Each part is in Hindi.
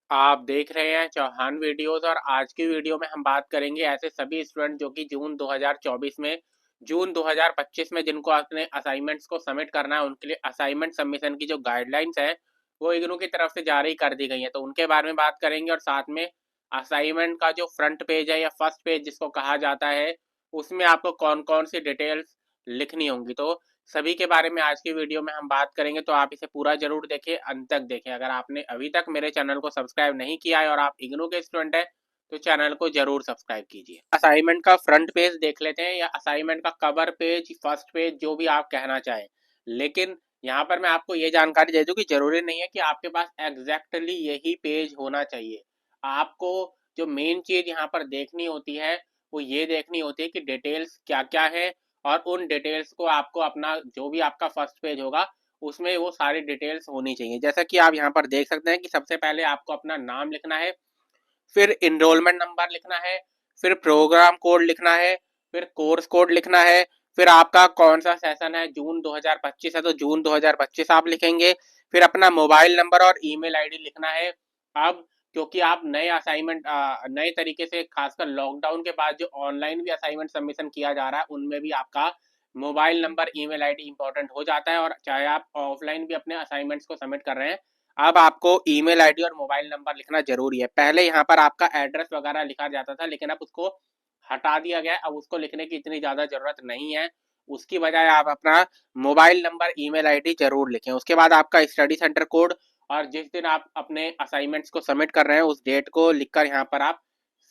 आप देख रहे हैं चौहान वीडियोस और आज की वीडियो में हम बात करेंगे ऐसे सभी स्टूडेंट जो कि जून 2024 में जून 2025 में जिनको अपने असाइनमेंट्स को सबमिट करना है उनके लिए असाइनमेंट सबमिशन की जो गाइडलाइंस है वो इग्नू की तरफ से जारी कर दी गई है। तो उनके बारे में बात करेंगे और साथ में असाइनमेंट का जो फ्रंट पेज है या फर्स्ट पेज जिसको कहा जाता है उसमें आपको कौन कौन सी डिटेल्स लिखनी होंगी। तो सभी के बारे में आज की वीडियो में हम बात करेंगे, तो आप इसे पूरा जरूर देखें, अंत तक देखें। अगर आपने अभी तक मेरे चैनल को सब्सक्राइब नहीं किया है और आप इग्नू के स्टूडेंट हैं तो चैनल को जरूर सब्सक्राइब कीजिए। असाइनमेंट का फ्रंट पेज देख लेते हैं या असाइनमेंट का कवर पेज, फर्स्ट पेज, जो भी आप कहना चाहें। लेकिन यहाँ पर मैं आपको ये जानकारी दे दूं कि जरूरी नहीं है कि आपके पास एग्जैक्टली यही पेज होना चाहिए। आपको जो मेन चीज यहाँ पर देखनी होती है वो ये देखनी होती है कि डिटेल्स क्या क्या है और उन डिटेल्स को आपको अपना जो भी आपका फर्स्ट पेज होगा उसमें वो सारी डिटेल्स होनी चाहिए। जैसा कि आप यहाँ पर देख सकते हैं कि सबसे पहले आपको अपना नाम लिखना है, फिर इनरोलमेंट नंबर लिखना है, फिर प्रोग्राम कोड लिखना है, फिर कोर्स कोड लिखना है, फिर आपका कौन सा सेशन है, जून 2025 है तो जून 2025 आप लिखेंगे, फिर अपना मोबाइल नंबर और ईमेल आईडी लिखना है। अब क्योंकि आप नए असाइनमेंट नए तरीके से, खासकर लॉकडाउन के बाद जो ऑनलाइन भी असाइनमेंट सबमिशन किया जा रहा है उनमें भी आपका mobile number email ID important हो जाता है। और चाहे आप ऑफलाइन भी अपने असाइनमेंट्स को सबमिट कर रहे हैं, अब आपको ईमेल आईडी और मोबाइल नंबर लिखना जरूरी है। पहले यहाँ पर आपका एड्रेस वगैरह लिखा जाता था लेकिन अब उसको हटा दिया गया है, अब उसको लिखने की इतनी ज़्यादा ज़रूरत नहीं है। उसकी बजाय आप अपना मोबाइल नंबर ईमेल आईडी जरूर लिखें। उसके बाद आपका स्टडी सेंटर कोड और जिस दिन आप अपने असाइनमेंट्स को सबमिट कर रहे हैं उस डेट को लिखकर यहाँ पर आप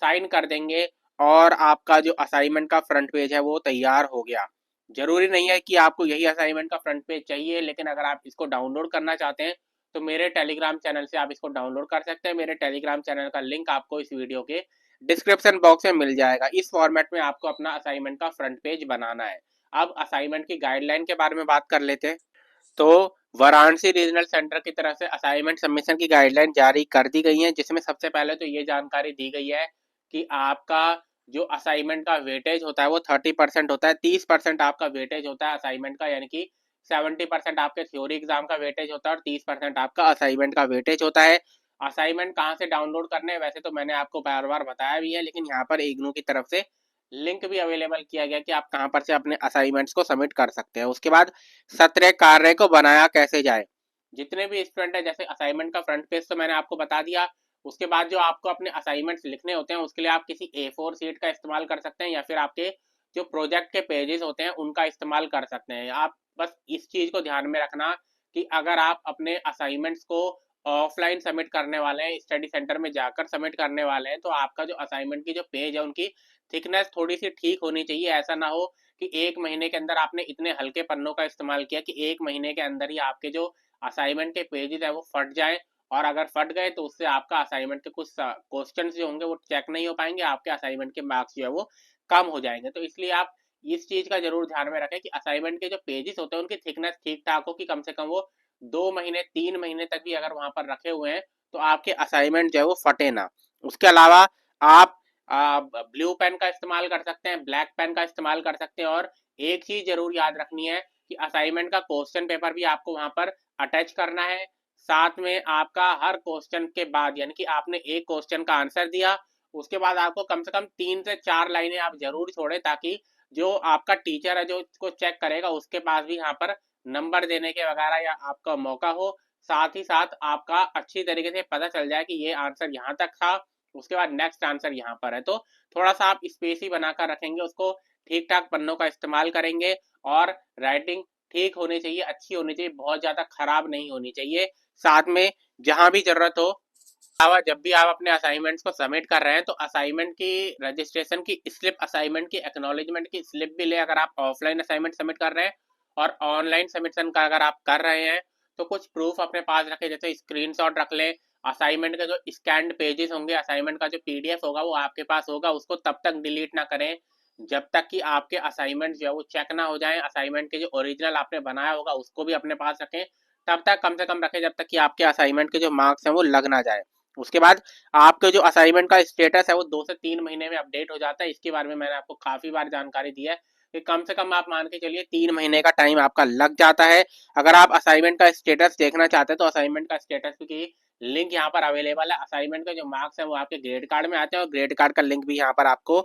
साइन कर देंगे और आपका जो असाइनमेंट का फ्रंट पेज है वो तैयार हो गया। जरूरी नहीं है कि आपको यही असाइनमेंट का फ्रंट पेज चाहिए, लेकिन अगर आप इसको डाउनलोड करना चाहते हैं तो मेरे टेलीग्राम चैनल से आप इसको डाउनलोड कर सकते हैं। मेरे टेलीग्राम चैनल का लिंक आपको इस वीडियो के डिस्क्रिप्शन बॉक्स में मिल जाएगा। इस फॉर्मेट में आपको अपना असाइनमेंट का फ्रंट पेज बनाना है। अब असाइनमेंट की गाइडलाइन के बारे में बात कर लेते हैं। तो वाराणसी रीजनल सेंटर की तरफ से असाइनमेंट सबमिशन की गाइडलाइन जारी कर दी गई है, जिसमें सबसे पहले तो ये जानकारी दी गई है कि आपका जो असाइनमेंट का वेटेज होता है वो 30% होता है। 30% आपका वेटेज होता है असाइनमेंट का, यानी कि 70% आपके थ्योरी एग्जाम का वेटेज होता है और 30% आपका असाइनमेंट का वेटेज होता है। असाइनमेंट कहाँ से डाउनलोड करने हैं वैसे तो मैंने आपको बार बार बताया भी है, लेकिन यहाँ पर इग्नू की तरफ से लिंक भी अवेलेबल किया गया कि आप कहाँ पर से अपने असाइनमेंट्स को सबमिट कर सकते हैं। उसके बाद सत्र कार्य को बनाया कैसे जाए। जितने भी स्टूडेंट है, जैसे असाइनमेंट का फ्रंट पेज तो मैंने आपको बता दिया। उसके बाद जो आपको अपने असाइनमेंट्स लिखने होते हैं उसके लिए आप किसी A4 शीट का इस्तेमाल कर सकते हैं या फिर आपके जो प्रोजेक्ट के पेजेस होते हैं उनका इस्तेमाल कर सकते हैं। आप बस इस चीज को ध्यान में रखना कि अगर आप अपने असाइनमेंट्स को ऑफलाइन सबमिट करने वाले हैं, स्टडी सेंटर में जाकर सबमिट करने वाले हैं, तो आपका जो असाइनमेंट की जो पेज है उनकी थिकनेस थोड़ी सी ठीक होनी चाहिए। ऐसा ना हो कि एक महीने के अंदर आपने इतने हल्के पन्नों का इस्तेमाल किया कि एक महीने के अंदर ही आपके जो असाइनमेंट के पेजेस है वो फट जाए, और अगर फट गए तो उससे आपका असाइनमेंट के कुछ क्वेश्चंस जो होंगे वो चेक नहीं हो पाएंगे, आपके असाइनमेंट के मार्क्स जो है वो कम हो जाएंगे। तो इसलिए आप इस चीज का जरूर ध्यान में रखें कि असाइनमेंट के जो पेजेस होते हैं उनकी थिकनेस ठीक ठाक हो, कि कम से कम वो 2 महीने 3 महीने तक भी अगर वहां पर रखे हुए हैं तो आपके असाइनमेंट जो है वो फटे ना। उसके अलावा आप ब्लू पेन का इस्तेमाल कर सकते हैं, ब्लैक पेन का इस्तेमाल कर सकते हैं। और एक चीज जरूर याद रखनी है कि असाइनमेंट का क्वेश्चन पेपर भी आपको वहां पर अटैच करना है। साथ में आपका हर क्वेश्चन के बाद, यानी कि आपने एक क्वेश्चन का आंसर दिया उसके बाद आपको कम से कम 3 से 4 लाइनें आप जरूर छोड़े, ताकि जो आपका टीचर है जो इसको चेक करेगा उसके पास भी यहाँ पर नंबर देने के वगैरह या आपका मौका हो। साथ ही साथ आपका अच्छी तरीके से पता चल जाए कि ये आंसर यहाँ तक था, उसके बाद नेक्स्ट आंसर यहाँ पर है। तो थोड़ा सा आप स्पेस ही बनाकर रखेंगे उसको, ठीक ठाक पन्नों का इस्तेमाल करेंगे और राइटिंग ठीक होनी चाहिए, अच्छी होनी चाहिए, बहुत ज्यादा खराब नहीं होनी चाहिए। साथ में जहां भी जरूरत हो, अलावा जब भी आप अपने असाइनमेंट्स को सबमिट कर रहे हैं तो असाइनमेंट की रजिस्ट्रेशन की स्लिप, असाइनमेंट की एक्नॉलेजमेंट की स्लिप भी ले। अगर आप ऑफलाइन असाइनमेंट सबमिट कर रहे हैं और ऑनलाइन सबमिशन का अगर आप कर रहे हैं तो कुछ प्रूफ अपने पास रखें, जैसे स्क्रीनशॉट रख लें। असाइनमेंट के जो स्कैन्ड पेजेस होंगे, असाइनमेंट का जो PDF होगा वो आपके पास होगा, उसको तब तक डिलीट ना करें जब तक कि आपके असाइनमेंट जो है वो चेक ना हो जाएं। असाइनमेंट के जो ओरिजिनल आपने बनाया होगा उसको भी अपने पास रखें, तब तक कम से कम रखें जब तक कि आपके असाइनमेंट के जो मार्क्स हैं वो लग ना जाए। उसके बाद आपके जो असाइनमेंट का स्टेटस है वो 2 से 3 महीने में अपडेट हो जाता है। इसके बारे में मैंने आपको काफी बार जानकारी दी है कि कम से कम आप मान के चलिए 3 महीने का टाइम आपका लग जाता है। अगर आप असाइनमेंट का स्टेटस देखना चाहते हैं तो असाइनमेंट का स्टेटस की लिंक यहाँ पर अवेलेबल है। असाइनमेंट के जो मार्क्स हैं वो आपके ग्रेड कार्ड में आते हैं और ग्रेड कार्ड का लिंक भी यहाँ पर आपको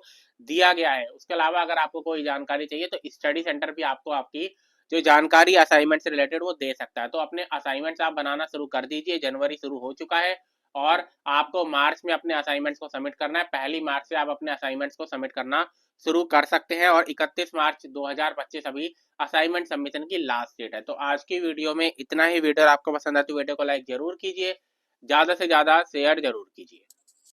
दिया गया है। उसके अलावा अगर आपको कोई जानकारी चाहिए तो स्टडी सेंटर भी आपको आपकी जो जानकारी असाइनमेंट से रिलेटेड वो दे सकता है। तो अपने असाइनमेंट्स आप बनाना शुरू कर दीजिए। जनवरी शुरू हो चुका है और आपको मार्च में अपने असाइनमेंट्स को सबमिट करना है। 1 मार्च से आप अपने असाइनमेंट्स को सबमिट करना शुरू कर सकते हैं और 31 मार्च 2025 अभी असाइनमेंट सबमिशन की लास्ट डेट है। तो आज की वीडियो में इतना ही। वीडियो आपको पसंद आती है वीडियो को लाइक जरूर कीजिए, ज्यादा से ज्यादा शेयर जरूर कीजिए।